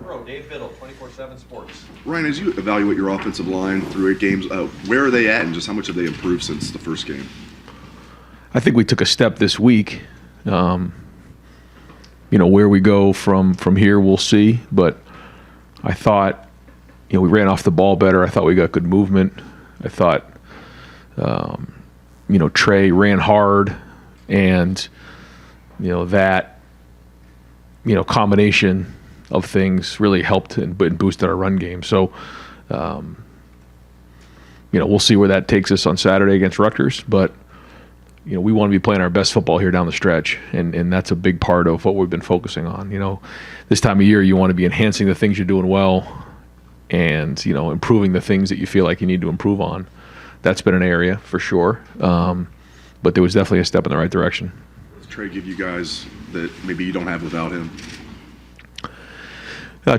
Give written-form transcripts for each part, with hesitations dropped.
row, Dave Biddle, 24/7 Sports. Ryan, as you evaluate your offensive line through 8 games, where are they at, and just how much have they improved since the first game? I think we took a step this week. Where we go from here, we'll see. But I thought, we ran off the ball better. I thought we got good movement. I thought, Trey ran hard, and that combination of things really helped and boosted our run game. So, we'll see where that takes us on Saturday against Rutgers. But we want to be playing our best football here down the stretch, and that's a big part of what we've been focusing on. This time of year, you want to be enhancing the things you're doing well, and improving the things that you feel like you need to improve on. That's been an area for sure, but there was definitely a step in the right direction. What does Trey give you guys that maybe you don't have without him?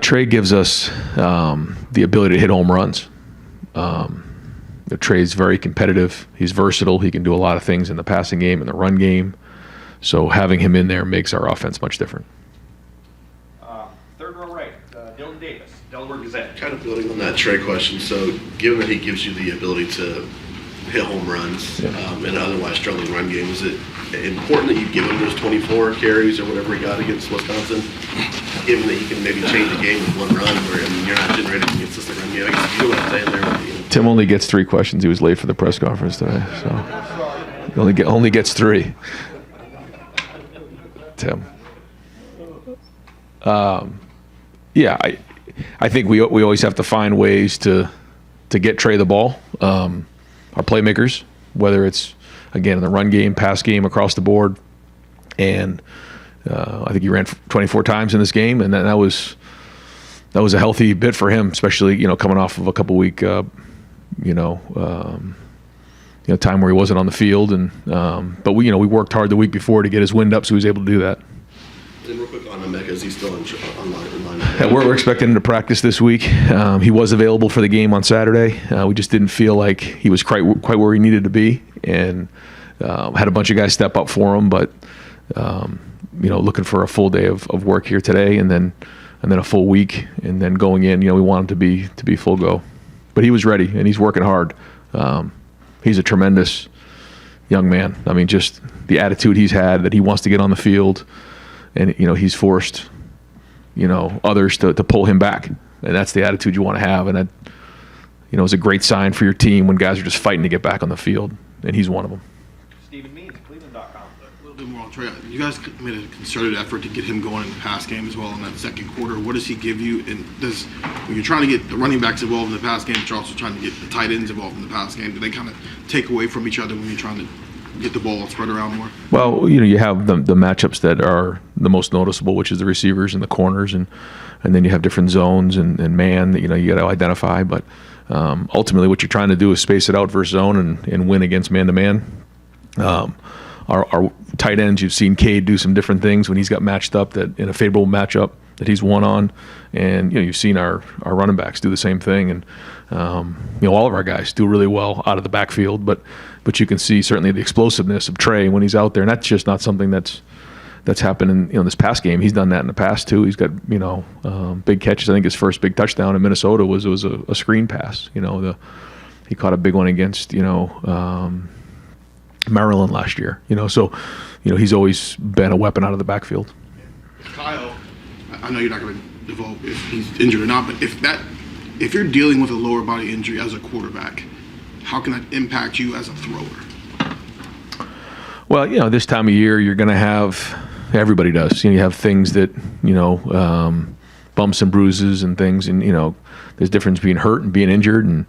Trey gives us the ability to hit home runs. Trey's very competitive. He's versatile. He can do a lot of things in the passing game and the run game. So having him in there makes our offense much different. Third row right, Dylan Davis, Delaware Gazette. Kind of building on that Trey question, so given that he gives you the ability to hit home runs and otherwise struggling run game, is it important that you give him those 24 carries or whatever he got against Wisconsin, given that he can maybe change the game with one run where you're not generating a consistent run game? I guess you know what I'm saying there. Tim only gets 3 questions. He was late for the press conference today, so he only gets 3. Tim. I think we always have to find ways to get Trey the ball. Our playmakers, whether it's again in the run game, pass game, across the board, and I think he ran 24 times in this game, and that was a healthy bit for him, especially coming off of a couple week time where he wasn't on the field, and but we worked hard the week before to get his wind up, so he was able to do that. And real quick on Emeka, is he still online? We're expecting him to practice this week. He was available for the game on Saturday. We just didn't feel like he was quite where he needed to be, and had a bunch of guys step up for him. But looking for a full day of work here today, and then a full week, and then going in. We want him to be full go. But he was ready, and he's working hard. He's a tremendous young man. I mean, just the attitude he's had, that he wants to get on the field, and he's forced others to pull him back, and that's the attitude you want to have. And that is a great sign for your team when guys are just fighting to get back on the field, and he's one of them. Stephen Means, Cleveland.com. A little bit more on Trey. You guys made a concerted effort to get him going in the pass game as well in that second quarter. What does he give you? And when you're trying to get the running backs involved in the pass game, but you're also trying to get the tight ends involved in the pass game, do they kind of take away from each other when you're trying to get the ball spread around more? Well, you have the matchups that are the most noticeable, which is the receivers and the corners, and then you have different zones and man that you got to identify. But ultimately, what you're trying to do is space it out versus zone and win against man-to-man. Our tight ends, you've seen Cade do some different things when he's got matched up that in a favorable matchup that he's won on, and you've seen our running backs do the same thing, and all of our guys do really well out of the backfield, but you can see certainly the explosiveness of Trey when he's out there, and that's just not something that's happened in this past game. He's done that in the past too. He's got big catches. I think his first big touchdown in Minnesota was a screen pass. He caught a big one against Maryland last year. So he's always been a weapon out of the backfield. Kyle, I know you're not going to divulge if he's injured or not, but if you're dealing with a lower body injury as a quarterback, how can that impact you as a thrower? Well, this time of year you're going to have, everybody does. You have things that bumps and bruises and things, and there's a difference between hurt and being injured. And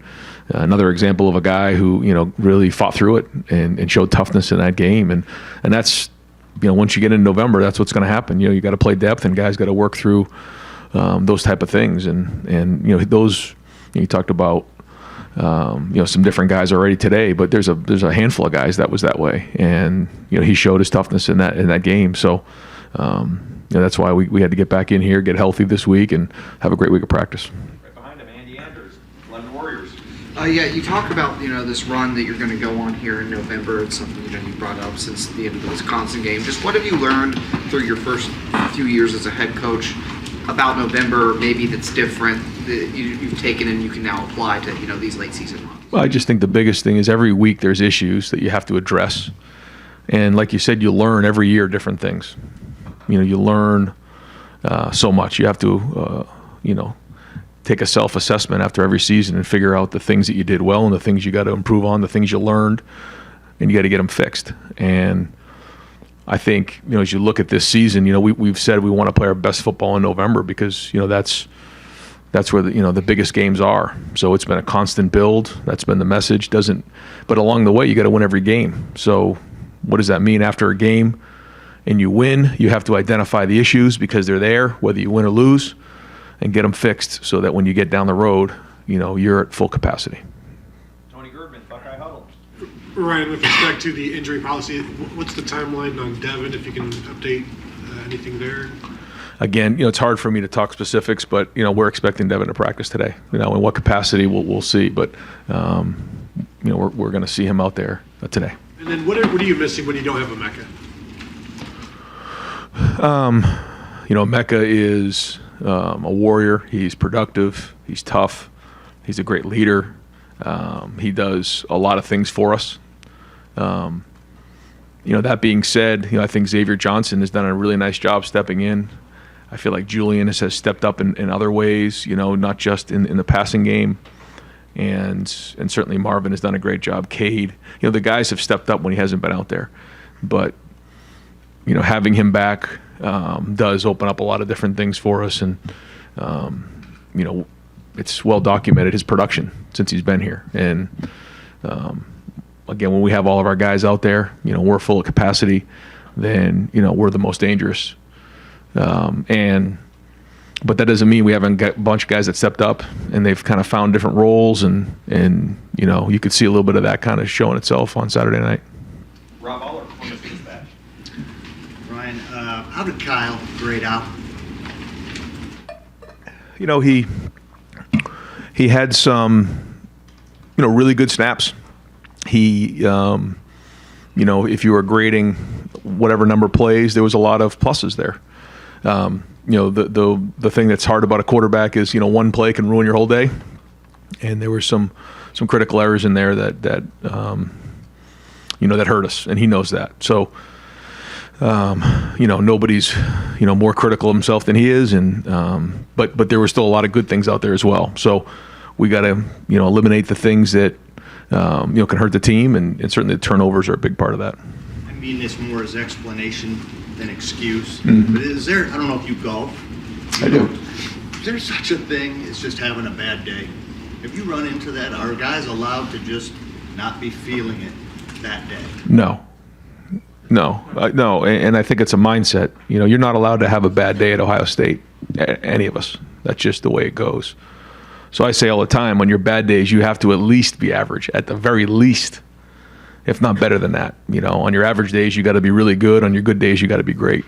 another example of a guy who really fought through it and showed toughness in that game, and that's once you get into November, that's what's going to happen. You got to play depth, and guys got to work through those type of things, and those you talked about. Some different guys already today, but there's a handful of guys that was that way, and he showed his toughness in that game. So that's why we had to get back in here, get healthy this week, and have a great week of practice. Right behind him, Andy Andrews, London Warriors. You talk about this run that you're going to go on here in November. It's something you brought up since the end of the Wisconsin game. Just what have you learned through your first few years as a head coach about November maybe that's different that you've taken and you can now apply to, these late season runs? Well, I just think the biggest thing is every week there's issues that you have to address. And like you said, you learn every year different things. You learn so much. You have to, take a self-assessment after every season and figure out the things that you did well and the things you got to improve on, the things you learned, and you got to get them fixed. And I think, as you look at this season, we've said we want to play our best football in November because, that's where the biggest games are. So it's been a constant build. That's been the message. But along the way, you got to win every game. So what does that mean? After a game and you win, you have to identify the issues because they're there, whether you win or lose, and get them fixed so that when you get down the road, you're at full capacity. Tony Girdman, Buckeye Huddle. Ryan, with respect to the injury policy, what's the timeline on Devin, if you can update anything there? Again, it's hard for me to talk specifics, but, we're expecting Devin to practice today. In what capacity, we'll see. But, we're going to see him out there today. And then what are you missing when you don't have a Mecca? Mecca is a warrior. He's productive. He's tough. He's a great leader. He does a lot of things for us. That being said, I think Xavier Johnson has done a really nice job stepping in. I feel like Julian has stepped up in other ways, not just in the passing game. And certainly Marvin has done a great job. Cade, the guys have stepped up when he hasn't been out there. But, having him back does open up a lot of different things for us. And, it's well documented, his production since he's been here. And, again, when we have all of our guys out there, we're full of capacity, then, we're the most dangerous. But that doesn't mean we haven't got a bunch of guys that stepped up and they've kind of found different roles and you could see a little bit of that kind of showing itself on Saturday night. Rob Aller, Columbus Dispatch. Ryan, how did Kyle grade out? He had some, really good snaps. He, if you were grading whatever number plays, there was a lot of pluses there. The thing that's hard about a quarterback is, one play can ruin your whole day. And there were some critical errors in there that hurt us, and he knows that. So, nobody's, more critical of himself than he is. And, but there were still a lot of good things out there as well. So we got to, eliminate the things that, can hurt the team. And certainly the turnovers are a big part of that. I mean this more as explanation than excuse. Mm-hmm. But is there, I don't know if you golf. I do. Is there such a thing as just having a bad day? If you run into that, are guys allowed to just not be feeling it that day? No. And I think it's a mindset. You're not allowed to have a bad day at Ohio State, any of us. That's just the way it goes. So I say all the time, on your bad days, you have to at least be average, at the very least, if not better than that. On your average days, you got to be really good. On your good days, you got to be great.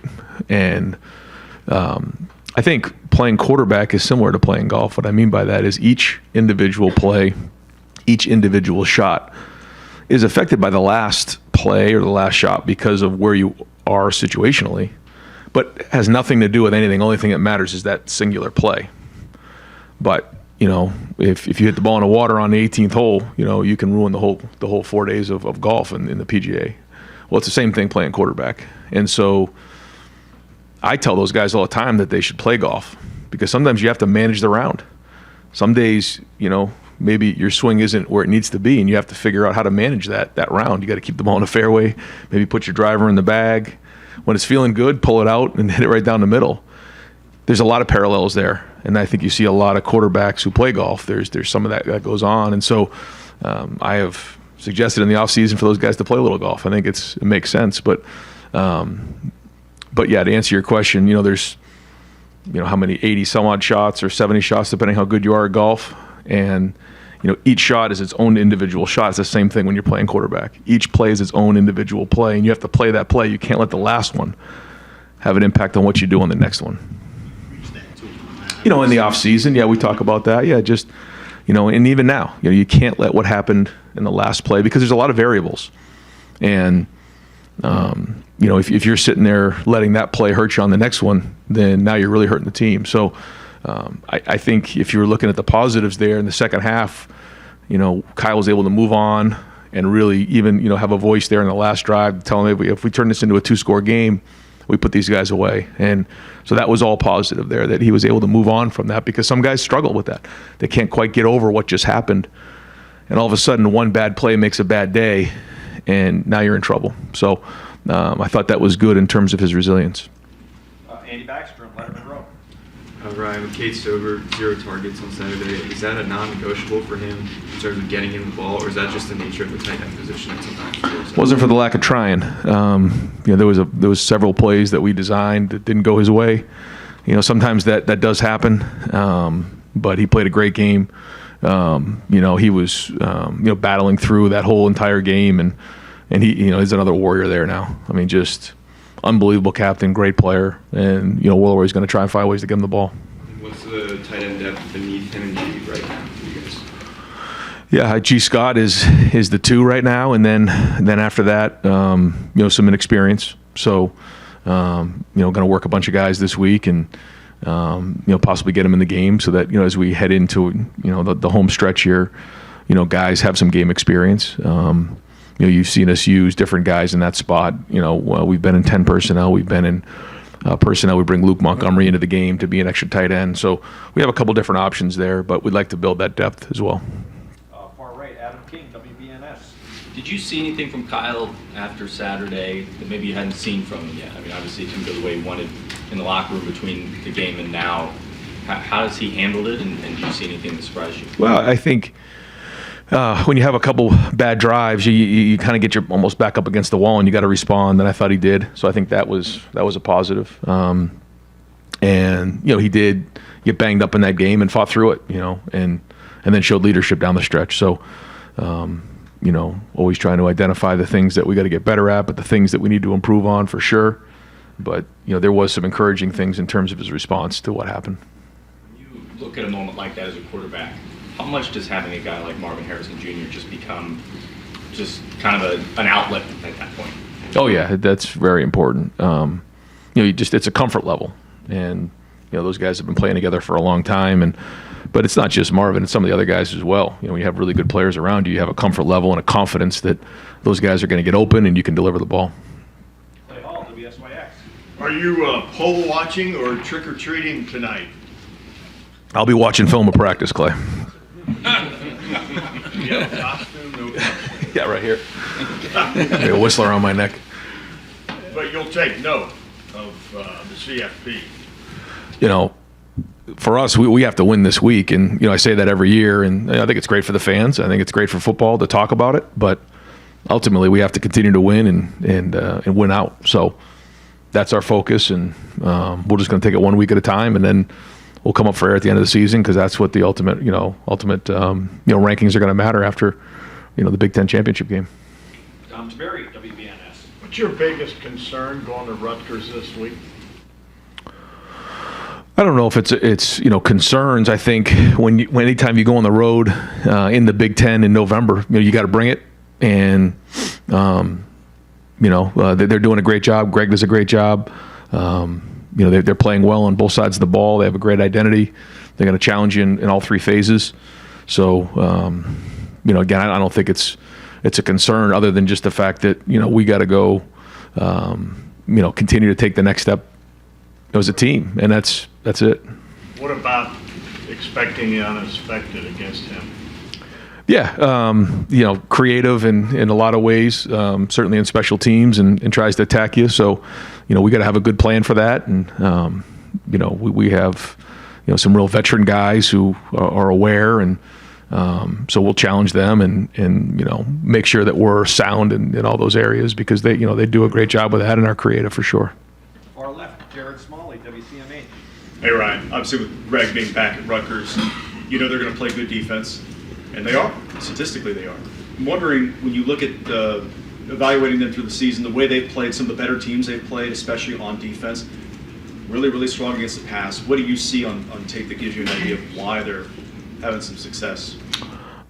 And I think playing quarterback is similar to playing golf. What I mean by that is each individual play, each individual shot is affected by the last play or the last shot because of where you are situationally, but has nothing to do with anything. Only thing that matters is that singular play. But if you hit the ball in the water on the 18th hole, you can ruin the whole 4 days of golf in the PGA. Well, it's the same thing playing quarterback. And so I tell those guys all the time that they should play golf because sometimes you have to manage the round. Some days, maybe your swing isn't where it needs to be and you have to figure out how to manage that round. You got to keep the ball in the fairway, maybe put your driver in the bag. When it's feeling good, pull it out and hit it right down the middle. There's a lot of parallels there. And I think you see a lot of quarterbacks who play golf. There's some of that goes on. And so I have suggested in the offseason for those guys to play a little golf. I think it makes sense. But yeah, to answer your question, there's, how many 80 some odd shots or 70 shots, depending how good you are at golf. And, each shot is its own individual shot. It's the same thing when you're playing quarterback. Each play is its own individual play, and you have to play that play. You can't let the last one have an impact on what you do on the next one. In the off season, yeah, we talk about that. Yeah, just, and even now, you can't let what happened in the last play because there's a lot of variables. And, If you're sitting there letting that play hurt you on the next one, then now you're really hurting the team. So I think if you were looking at the positives there in the second half, Kyle was able to move on and really even, have a voice there in the last drive telling me if we turn this into a 2-score game, we put these guys away. And so that was all positive there, that he was able to move on from that, because some guys struggle with that. They can't quite get over what just happened. And all of a sudden, one bad play makes a bad day, and now you're in trouble. So I thought that was good in terms of his resilience. Andy Backstrom, Letterman Row. Ryan, with Kate Stover, 0 targets on Saturday, is that a non-negotiable for him in terms of getting him the ball, or is that just the nature of the tight end position that sometimes Wasn't for the lack of trying. There was several plays that we designed that didn't go his way. Sometimes that does happen, but he played a great game. He was battling through that whole entire game, and he he's another warrior there now. I mean, just unbelievable captain, great player, and Willow is going to try and find ways to get him the ball. What's the tight end depth beneath him and G right now for you guys? Yeah, G. Scott is the 2 right now, and then after that, some inexperience. So, going to work a bunch of guys this week and possibly get them in the game so that as we head into the home stretch here, guys have some game experience. You've seen us use different guys in that spot. We've been in 10 personnel. We've been in personnel. We bring Luke Montgomery into the game to be an extra tight end. So we have a couple different options there, but we'd like to build that depth as well. Far right, Adam King, WBNS. Did you see anything from Kyle after Saturday that maybe you hadn't seen from him yet? I mean, obviously it didn't go the way he wanted in the locker room between the game and now. How has he handled it, and do you see anything that surprised you? Well, I think when you have a couple bad drives, you kind of get your almost back up against the wall, and you got to respond. And I thought he did, so I think that was a positive. And he did get banged up in that game and fought through it, and then showed leadership down the stretch. So, always trying to identify the things that we got to get better at, but the things that we need to improve on for sure. But there was some encouraging things in terms of his response to what happened. When you look at a moment like that as a quarterback, how much does having a guy like Marvin Harrison Jr. just become kind of an outlet at that point? Oh yeah, that's very important. It's a comfort level, and those guys have been playing together for a long time, but it's not just Marvin; it's some of the other guys as well. When you have really good players around you, you have a comfort level and a confidence that those guys are going to get open and you can deliver the ball. Clay Hall, WSYX. Are you poll watching or trick or treating tonight? I'll be watching film of practice, Clay. Yeah, costume, no costume. Yeah, right here. Got a whistler on my neck. But you'll take note of the CFP. For us, we have to win this week, and I say that every year, and I think it's great for the fans. I think it's great for football to talk about it, but ultimately we have to continue to win and win out. So that's our focus, and we're just going to take it 1 week at a time, and then we'll come up for air at the end of the season, because that's what the ultimate rankings are going to matter after the Big Ten championship game. Tom Sperry, WBNS. What's your biggest concern going to Rutgers this week? I don't know if it's concerns. I think anytime you go on the road in the Big Ten in November, you got to bring it, and they're doing a great job. Greg does a great job. They're playing well on both sides of the ball. They have a great identity. They're going to challenge you in all 3 phases. So, again, I don't think it's a concern other than just the fact that we got to go, continue to take the next step as a team, and that's it. What about expecting the unexpected against him? Yeah, creative in a lot of ways, certainly in special teams, and tries to attack you. So, we got to have a good plan for that. And, we have, some real veteran guys who are aware, and so we'll challenge them and make sure that we're sound in all those areas, because they do a great job with that and are creative for sure. Far left, Jared Smalley, WCMA. Hey, Ryan. Obviously, with Greg being back at Rutgers, they're going to play good defense. And they are. Statistically, they are. I'm wondering, when you look at evaluating them through the season, the way they've played, some of the better teams they've played, especially on defense, really, really strong against the pass. What do you see on tape that gives you an idea of why they're having some success?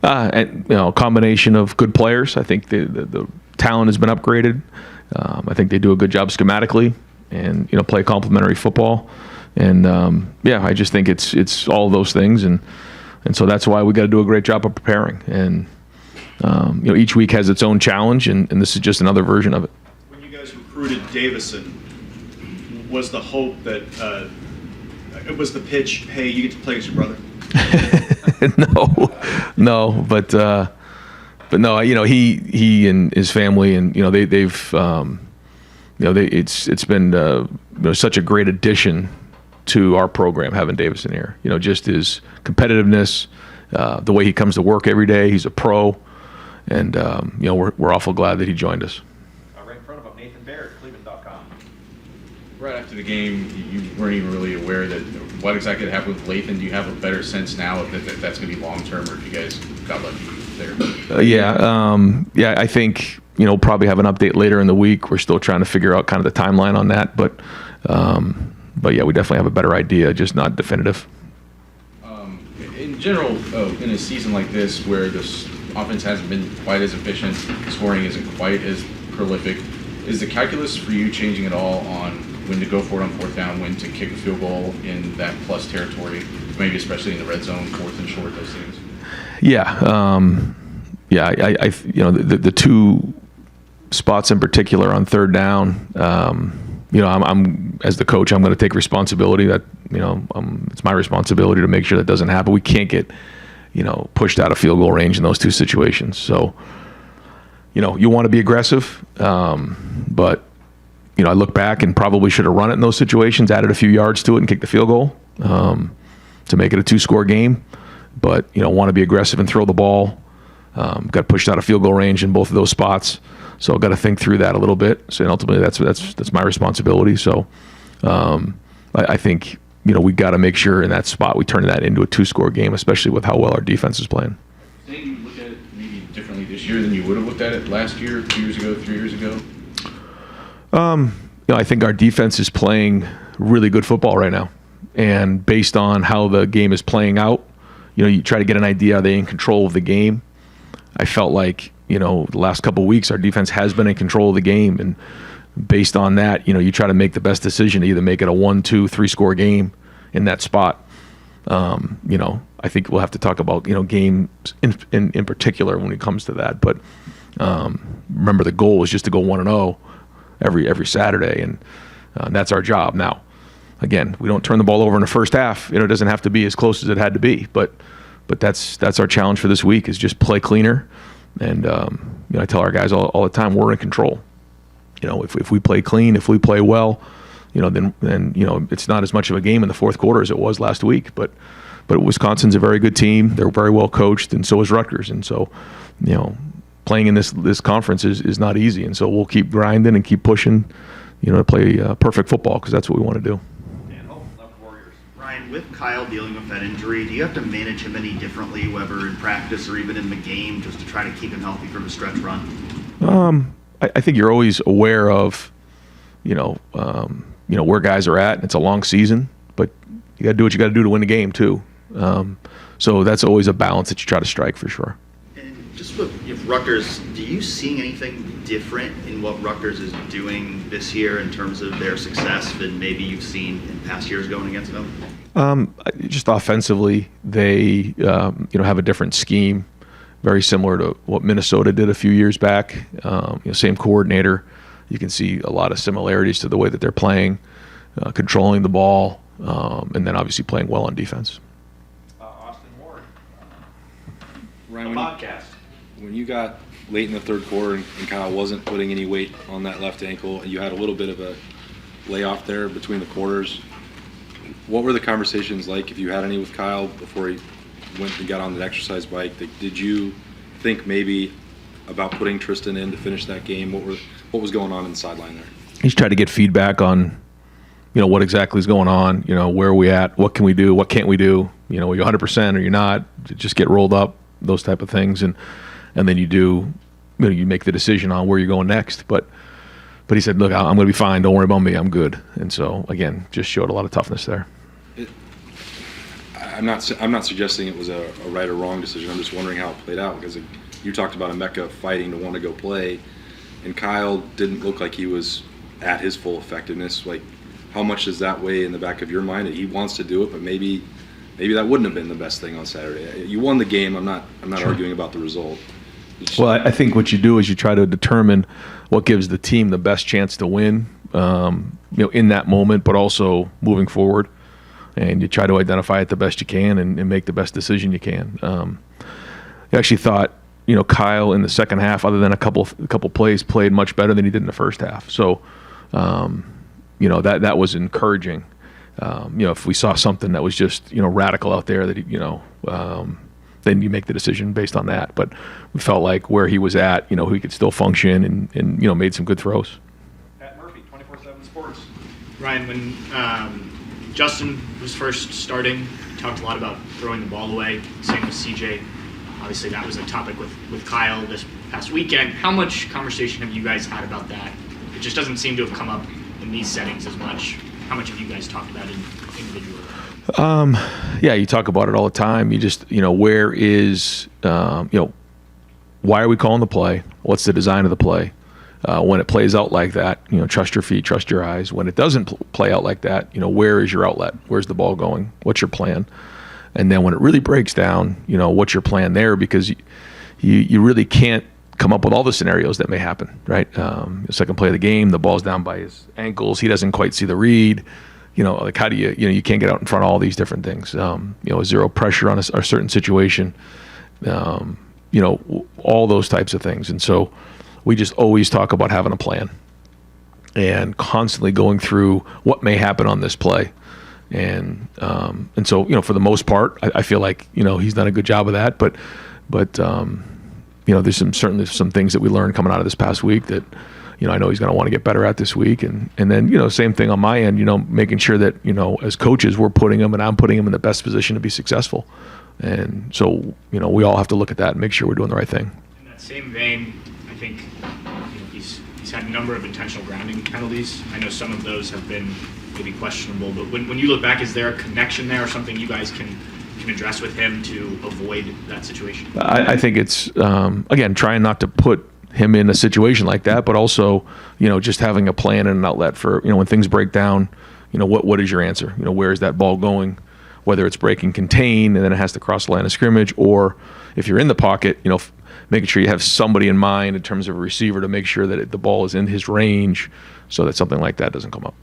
A combination of good players. I think the talent has been upgraded. I think they do a good job schematically and, play complementary football. And, I just think it's all those things. And so that's why we got to do a great job of preparing. And, each week has its own challenge, and this is just another version of it. When you guys recruited Davison, was the hope that it was the pitch, hey, you get to play as your brother? No, but no, he and his family, and they've it's been such a great addition to our program having Davison here. Just his competitiveness, the way he comes to work every day. He's a pro, and we're awful glad that he joined us. Right in front of him, Nathan Baird, Cleveland.com. Right after the game, you weren't even really aware that what exactly happened with Lathan. Do you have a better sense now if that's going to be long term, or if you guys got lucky there? I think probably have an update later in the week. We're still trying to figure out kind of the timeline on that, but yeah, we definitely have a better idea, just not definitive. In general, in a season like this where this offense hasn't been quite as efficient, scoring isn't quite as prolific, is the calculus for you changing at all on when to go for it on fourth down, when to kick a field goal in that plus territory, maybe especially in the red zone, fourth and short, those things? The two spots in particular on third down, I'm as the coach, I'm going to take responsibility that, it's my responsibility to make sure that doesn't happen. We can't get, pushed out of field goal range in those two situations. So, you want to be aggressive, but, I look back and probably should have run it in those situations, added a few yards to it and kicked the field goal to make it a 2-score game. But, want to be aggressive and throw the ball. Got pushed out of field goal range in both of those spots. So I've got to think through that a little bit. So ultimately, that's my responsibility. So I think we got to make sure in that spot we turn that into a 2-score game, especially with how well our defense is playing. Think you look at it maybe differently this year than you would have looked at it last year, 2 years ago, 3 years ago? I think our defense is playing really good football right now, and based on how the game is playing out, you try to get an idea: are they in control of the game? I felt like the last couple of weeks our defense has been in control of the game, and based on that, you try to make the best decision to either make it a 1, 2, 3-score game in that spot. I think we'll have to talk about games in particular when it comes to that. But remember, the goal is just to go 1-0 every Saturday, and that's our job. Now, again, we don't turn the ball over in the first half. It doesn't have to be as close as it had to be, but that's our challenge for this week, is just play cleaner. And I tell our guys all the time, we're in control. If we play clean, if we play well, then it's not as much of a game in the fourth quarter as it was last week. But Wisconsin's a very good team. They're very well coached, and so is Rutgers. And so, playing in this conference is not easy. And so we'll keep grinding and keep pushing, to play perfect football, because that's what we want to do. Ryan, with Kyle dealing with that injury, do you have to manage him any differently, whether in practice or even in the game, just to try to keep him healthy for the stretch run? I think you're always aware of, where guys are at. It's a long season, but you got to do what you got to do to win the game too. So that's always a balance that you try to strike, for sure. And just with Rutgers, do you see anything different in what Rutgers is doing this year in terms of their success than maybe you've seen in past years going against them? Just offensively, they have a different scheme, very similar to what Minnesota did a few years back. Same coordinator. You can see a lot of similarities to the way that they're playing, controlling the ball, and then obviously playing well on defense. Austin Ward, Ryan, podcast. When you got late in the third quarter and Kyle wasn't putting any weight on that left ankle, and you had a little bit of a layoff there between the quarters, what were the conversations like, if you had any, with Kyle before he went and got on the exercise bike? Did you think maybe about putting Tristan in to finish that game? What was going on in the sideline there? He's tried to get feedback on, what exactly is going on, where are we at, what can we do, what can't we do, are you 100% or you're not, just get rolled up, those type of things. And then you make the decision on where you're going next. But he said, look, I'm going to be fine. Don't worry about me. I'm good. And so, again, just showed a lot of toughness there. I'm not suggesting it was a right or wrong decision. I'm just wondering how it played out, because you talked about Emeka fighting to want to go play. and Kyle didn't look like he was at his full effectiveness. Like, how much does that weigh in the back of your mind that he wants to do it, but maybe that wouldn't have been the best thing on Saturday? You won the game. I'm not arguing about the result. Well, I think what you do is you try to determine what gives the team the best chance to win, in that moment, but also moving forward. And you try to identify it the best you can and make the best decision you can. I actually thought, Kyle in the second half, other than a couple plays, played much better than he did in the first half. So, that was encouraging. If we saw something that was just, radical out there that, then you make the decision based on that. But we felt like where he was at, he could still function and made some good throws. Pat Murphy, 24/7 Sports. Ryan, when Justin was first starting, talked a lot about throwing the ball away. Same with CJ. Obviously, that was a topic with Kyle this past weekend. How much conversation have you guys had about that? It just doesn't seem to have come up in these settings as much. How much have you guys talked about it individually? Yeah, you talk about it all the time. You just, where is, why are we calling the play? What's the design of the play? When it plays out like that, trust your feet, trust your eyes. When it doesn't play out like that, where is your outlet? Where's the ball going? What's your plan? And then when it really breaks down, what's your plan there? Because you really can't come up with all the scenarios that may happen, right? The second play of the game, the ball's down by his ankles. He doesn't quite see the read. How do you can't get out in front of all these different things. Zero pressure on a certain situation. All those types of things. And so we just always talk about having a plan and constantly going through what may happen on this play. And so, for the most part, I feel like, he's done a good job of that, but there's certainly some things that we learned coming out of this past week that, I know he's going to want to get better at this week. And then, same thing on my end, making sure that, as coaches, we're putting him and I'm putting him in the best position to be successful. And so, we all have to look at that and make sure we're doing the right thing. In that same vein, I think he's had a number of intentional grounding penalties. I know some of those have been maybe questionable, but when you look back, is there a connection there or something you guys can address with him to avoid that situation? I think it's, again, trying not to put him in a situation like that, but also, just having a plan and an outlet for, when things break down, what is your answer? Where is that ball going? Whether it's breaking contain and then it has to cross the line of scrimmage, or if you're in the pocket, making sure you have somebody in mind in terms of a receiver to make sure that the ball is in his range so that something like that doesn't come up.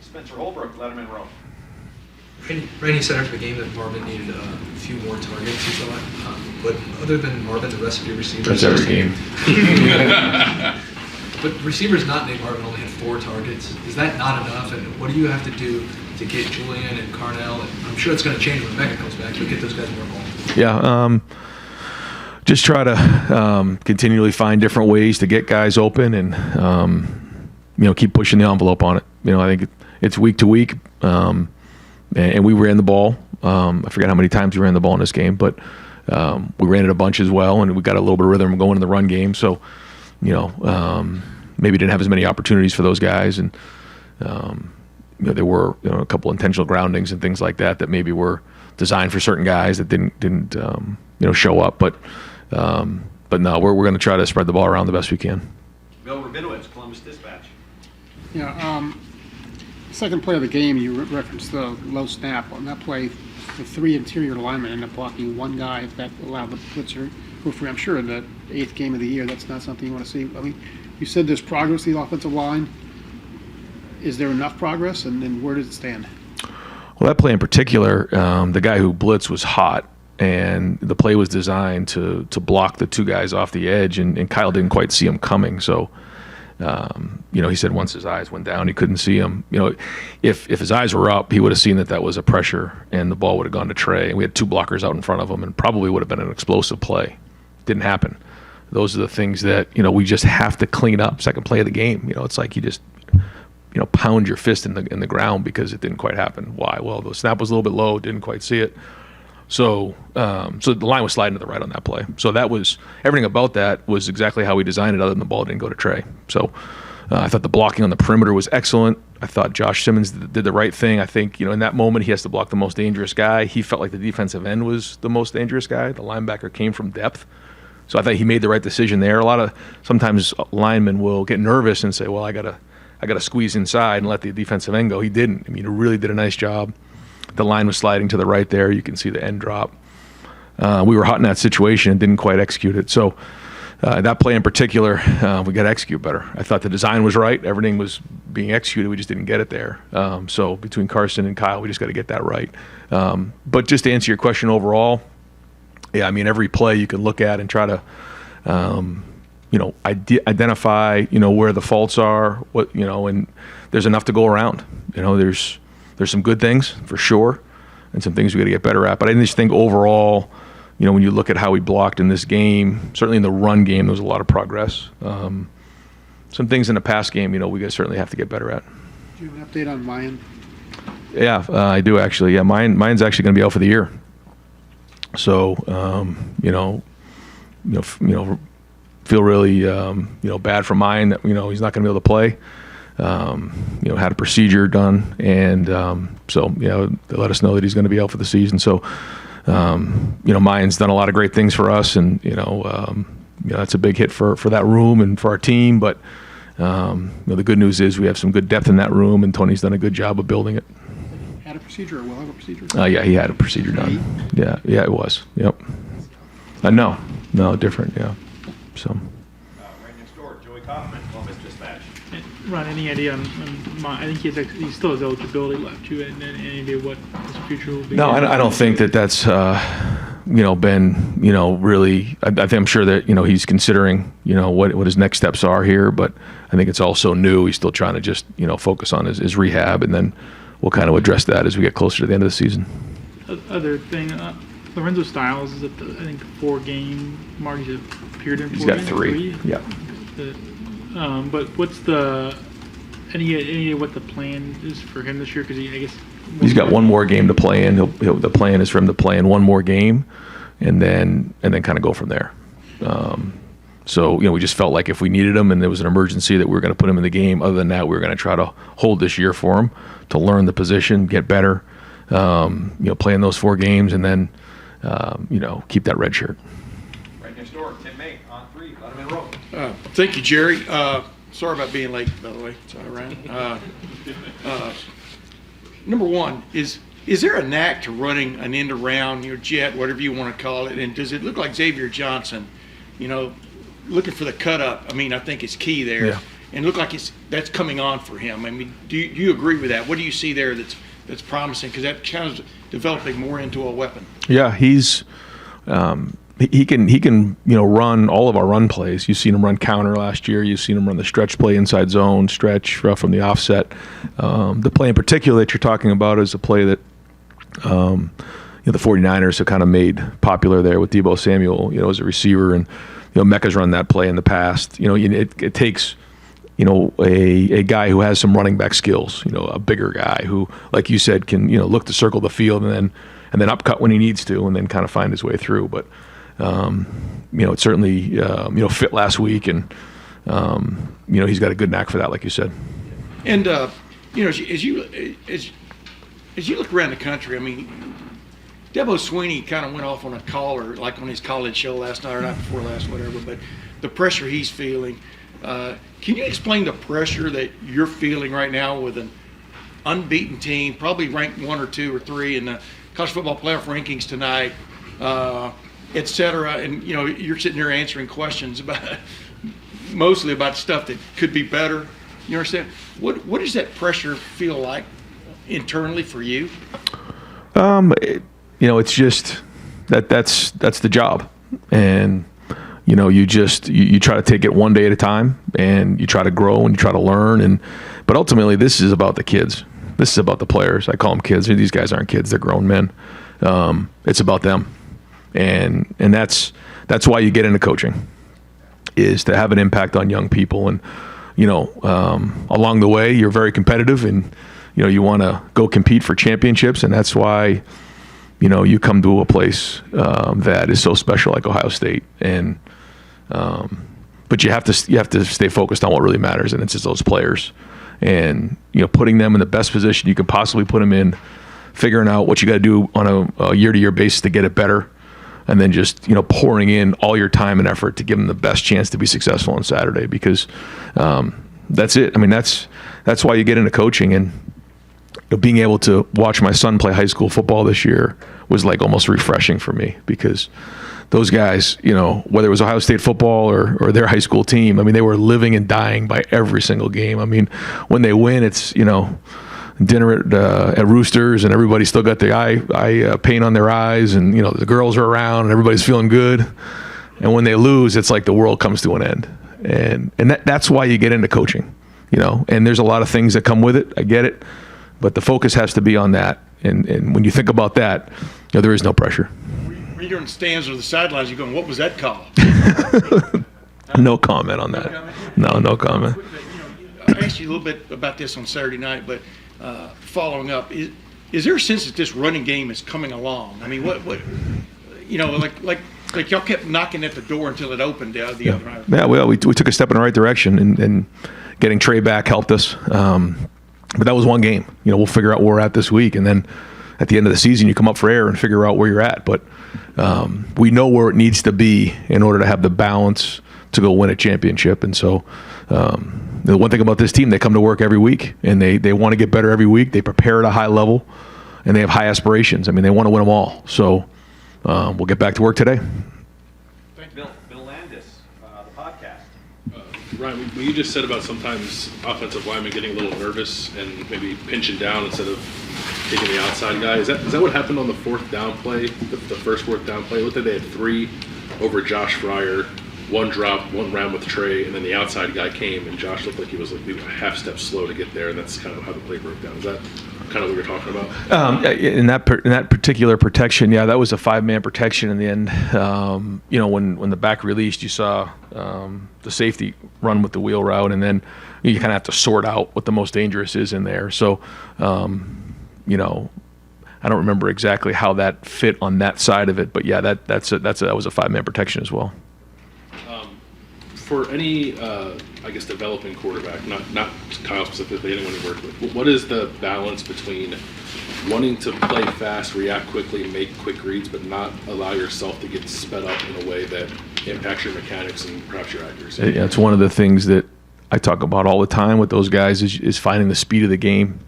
Spencer Holbrook, Letterman Row. Randy said after the game that Marvin needed a few more targets, he thought. But other than Marvin, the rest of your receivers... That's every game. But receivers not named Marvin only had 4 targets. Is that not enough? And what do you have to do to get Julian and Carnell? And I'm sure it's going to change when Mecca comes back, but get those guys more involved. Yeah, just try to continually find different ways to get guys open and, keep pushing the envelope on it. I think it's week to week. And we ran the ball. I forget how many times we ran the ball in this game, but we ran it a bunch as well, and we got a little bit of rhythm going in the run game. So, maybe didn't have as many opportunities for those guys, and there were a couple intentional groundings and things like that maybe were designed for certain guys that didn't show up. But no, we're going to try to spread the ball around the best we can. Bill Rabinowitz, Columbus Dispatch. Yeah. Second play of the game, you referenced the low snap. On that play, the 3 interior linemen ended up blocking one guy that allowed the blitzer. I'm sure in the 8th game of the year, that's not something you want to see. I mean, you said there's progress in the offensive line. Is there enough progress, and then where does it stand? Well, that play in particular, the guy who blitzed was hot, and the play was designed to block the 2 guys off the edge, and Kyle didn't quite see him coming, so... he said once his eyes went down, he couldn't see him. If his eyes were up, he would have seen that was a pressure and the ball would have gone to Trey. And we had 2 blockers out in front of him and probably would have been an explosive play. Didn't happen. Those are the things that, we just have to clean up. Second play of the game, it's like you just, pound your fist in the ground because it didn't quite happen. Why? Well, the snap was a little bit low, didn't quite see it. So the line was sliding to the right on that play. So that was everything about that was exactly how we designed it, other than the ball didn't go to Trey. So I thought the blocking on the perimeter was excellent. I thought Josh Simmons did the right thing. I think in that moment he has to block the most dangerous guy. He felt like the defensive end was the most dangerous guy. The linebacker came from depth, So I thought he made the right decision there. Sometimes linemen will get nervous and say, well, I gotta squeeze inside and let the defensive end go. He didn't. I mean, he really did a nice job. The line was sliding to the right there. You can see the end drop. We were hot in that situation and didn't quite execute it. So that play in particular, we got to execute better. I thought the design was right. Everything was being executed. We just didn't get it there. So between Carson and Kyle, we just got to get that right. But just to answer your question overall, yeah, I mean, every play you can look at and try to, identify, where the faults are, and there's enough to go around. There's some good things for sure, and some things we got to get better at. But I just think overall, when you look at how we blocked in this game, certainly in the run game, there was a lot of progress. Some things in the pass game, we guys certainly have to get better at. Do you have an update on Mayan? Yeah, I do actually. Yeah, Mayan's actually going to be out for the year. So, feel really, bad for Mayan that he's not going to be able to play. Had a procedure done, and so they let us know that he's going to be out for the season. So. Mayan's done a lot of great things for us, and that's a big hit for that room and for our team. But the good news is we have some good depth in that room, and Tony's done a good job of building it. Had a procedure, or will have a procedure? Yeah, he had a procedure done. Yeah, it was. Yep. No, different. Yeah. So. Right next door, Joey Kaufman, Columbus Dispatch. Ron, any idea on I think he still has eligibility left to it, and any idea what his future will be? No, I don't think that's been really. I think I'm sure that he's considering what his next steps are here, but I think it's also new. He's still trying to just focus on his rehab, and then we'll kind of address that as we get closer to the end of the season. Other thing, Lorenzo Styles is at the 4-game mark. He's appeared in. He's got 3. Yeah. But what's any idea what the plan is for him this year? Because I guess he's got one more game to play in. The plan is for him to play in one more game, and then kind of go from there. So we just felt like if we needed him and there was an emergency that we were going to put him in the game. Other than that, we were going to try to hold this year for him to learn the position, get better, play in those 4 games, and then keep that red shirt. Right next door, Tim May on 3, Letterman Road. Thank you, Jerry. Sorry about being late, by the way. So I ran. Number one, is there a knack to running an end around, your jet, whatever you want to call it? And does it look like Xavier Johnson, looking for the cut up? I mean, I think it's key there. Yeah. And look like that's coming on for him. I mean, do you agree with that? What do you see there that's promising? Because that kind of developing more into a weapon. Yeah, he's he can run all of our run plays. You've seen him run counter last year. You've seen him run the stretch play, inside zone, stretch from the offset. The play in particular that you're talking about is a play that the 49ers have kind of made popular there with Deebo Samuel, as a receiver, and Mecca's run that play in the past. It takes a guy who has some running back skills, a bigger guy who, like you said, can look to circle the field and then upcut when he needs to, and then kind of find his way through. But it certainly fit last week, and he's got a good knack for that, like you said. And as you look around the country, I mean, Debo Sweeney kind of went off on a caller, like on his college show last night or night before last, whatever. But the pressure he's feeling. Can you explain the pressure that you're feeling right now with an unbeaten team, probably ranked 1 or 2 or 3 in the college football playoff rankings tonight, et cetera? And you're sitting there answering questions mostly about stuff that could be better. You understand? What does that pressure feel like internally for you? It's just that's the job, and you try to take it one day at a time, and you try to grow and you try to learn, but ultimately this is about the kids. This is about the players. I call them kids. These guys aren't kids; they're grown men. It's about them, and that's why you get into coaching, is to have an impact on young people. And along the way, you're very competitive, and you want to go compete for championships, and that's why you come to a place that is so special, like Ohio State. And but you have to stay focused on what really matters, and it's just those players, and putting them in the best position you can possibly put them in, figuring out what you got to do on a year-to-year basis to get it better, and then just, pouring in all your time and effort to give them the best chance to be successful on Saturday, because that's it. I mean, that's why you get into coaching. And being able to watch my son play high school football this year was like almost refreshing for me, because those guys, whether it was Ohio State football or their high school team, I mean, they were living and dying by every single game. I mean, when they win, it's, dinner at Roosters, and everybody's still got the eye paint on their eyes, and the girls are around and everybody's feeling good. And when they lose, it's like the world comes to an end. And that's why you get into coaching, and there's a lot of things that come with it. I get it, but the focus has to be on that. And when you think about that, there is no pressure. When you're in the stands or the sidelines, you're going, what was that call? No comment on that. No comment. I asked you a little bit about this on Saturday night, but following up, is there a sense that this running game is coming along? I mean, what like y'all kept knocking at the door until it opened the other night. Yeah, well, we took a step in the right direction, and getting Trey back helped us. But that was one game. We'll figure out where we're at this week, and then at the end of the season, you come up for air and figure out where you're at. But we know where it needs to be in order to have the balance to go win a championship. And so the one thing about this team, they come to work every week, and they want to get better every week. They prepare at a high level, and they have high aspirations. I mean, they want to win them all. So we'll get back to work today. Bill Landis, the podcast. Ryan, what you just said about sometimes offensive linemen getting a little nervous and maybe pinching down instead of taking the outside guy. Is that what happened on the fourth down play, the first fourth down play? It looked like they had 3 over Josh Fryer, 1 drop, 1 round with Trey, and then the outside guy came, and Josh looked like he was like maybe a half step slow to get there, and that's kind of how the play broke down. Is that kind of what you're talking about? In that particular protection, yeah, that was a 5-man protection in the end. When the back released, you saw the safety run with the wheel route, and then you kind of have to sort out what the most dangerous is in there. So, I don't remember exactly how that fit on that side of it, but yeah, that was a 5-man protection as well. For any, developing quarterback, not Kyle specifically, anyone you work with, what is the balance between wanting to play fast, react quickly, make quick reads, but not allow yourself to get sped up in a way that impacts your mechanics and perhaps your accuracy? Yeah, it's one of the things that I talk about all the time with those guys is finding the speed of the game.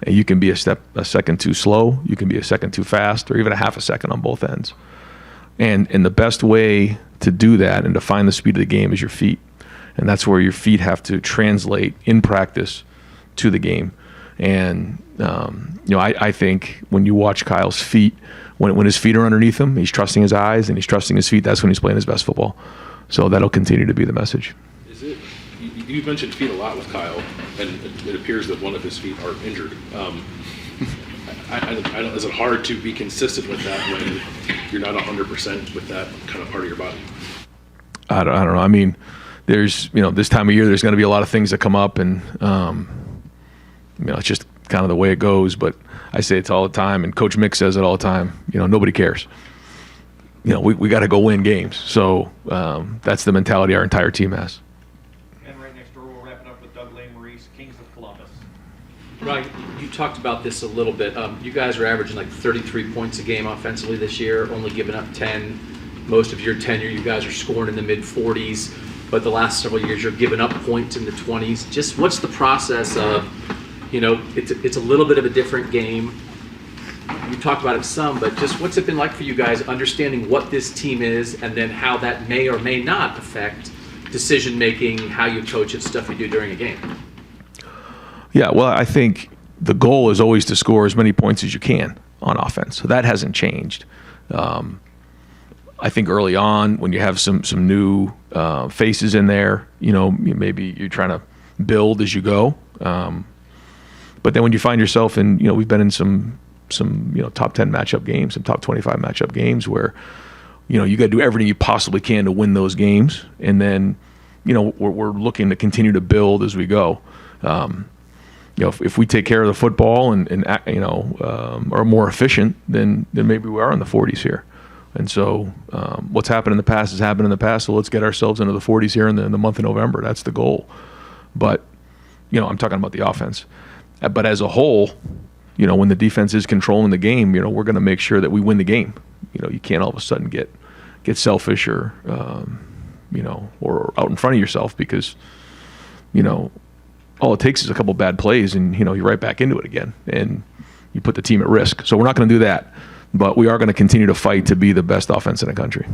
And you can be a second too slow, you can be a second too fast, or even a half a second on both ends. And the best way to do that and to find the speed of the game is your feet. And that's where your feet have to translate in practice to the game. And, I think when you watch Kyle's feet, when his feet are underneath him, he's trusting his eyes and he's trusting his feet. That's when he's playing his best football. So that'll continue to be the message. You mentioned feet a lot with Kyle, and it appears that one of his feet are injured. Is it hard to be consistent with that when you're not 100% with that kind of part of your body? I don't know. I mean, there's, this time of year, there's going to be a lot of things that come up, and, it's just kind of the way it goes. But I say it all the time, and Coach Mick says it all the time, nobody cares. We got to go win games. So that's the mentality our entire team has. And right next door, we'll wrap it up with Doug Maurice, Kings of Columbus. Right, you talked about this a little bit. You guys are averaging like 33 points a game offensively this year, only giving up 10. Most of your tenure, you guys are scoring in the mid-40s, but the last several years you're giving up points in the 20s. Just what's the process of, it's a little bit of a different game. You talked about it some, but just what's it been like for you guys understanding what this team is and then how that may or may not affect decision-making, how you coach it, stuff you do during a game? Yeah, well, I think the goal is always to score as many points as you can on offense. So that hasn't changed. I think early on, when you have some new faces in there, maybe you're trying to build as you go. But then when you find yourself in, we've been in some top 10 matchup games, some top 25 matchup games where, you got to do everything you possibly can to win those games. And then, we're looking to continue to build as we go. If we take care of the football and are more efficient, then maybe we are in the 40s here. And so what's happened in the past has happened in the past. So let's get ourselves into the 40s here in the month of November. That's the goal. But, I'm talking about the offense. But as a whole, when the defense is controlling the game, we're going to make sure that we win the game. you can't all of a sudden get selfish or or out in front of yourself, because all it takes is a couple bad plays and you're right back into it again, and you put the team at risk. So we're not going to do that, but we are going to continue to fight to be the best offense in the country.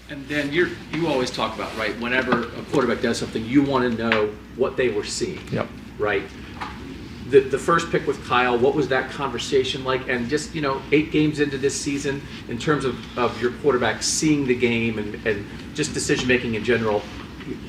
And then you always talk about, right, whenever a quarterback does something, you want to know what they were seeing. Yep. Right? The first pick with Kyle, what was that conversation like? And just, 8 games into this season, in terms of your quarterback seeing the game and just decision-making in general,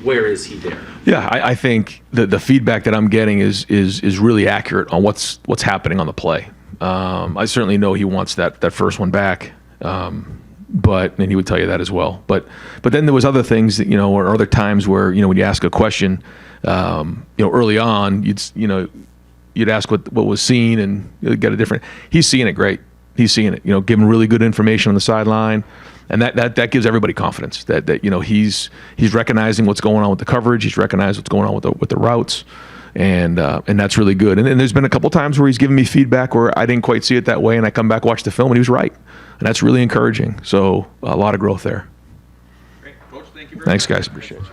where is he there? Yeah, I think the feedback that I'm getting is really accurate on what's happening on the play. I certainly know he wants that first one back. And he would tell you that as well. But then there was other things that, or other times where, when you ask a question, early on, you'd ask what was seen, and you'd get a different. He's seeing it great. He's seeing it. Giving really good information on the sideline, and that gives everybody confidence that he's recognizing what's going on with the coverage. He's recognizing what's going on with the routes, and that's really good. And there's been a couple times where he's given me feedback where I didn't quite see it that way, and I come back, watch the film, and he was right. And that's really encouraging. So a lot of growth there. Great. Coach, thank you very much. Thanks, guys. Appreciate it.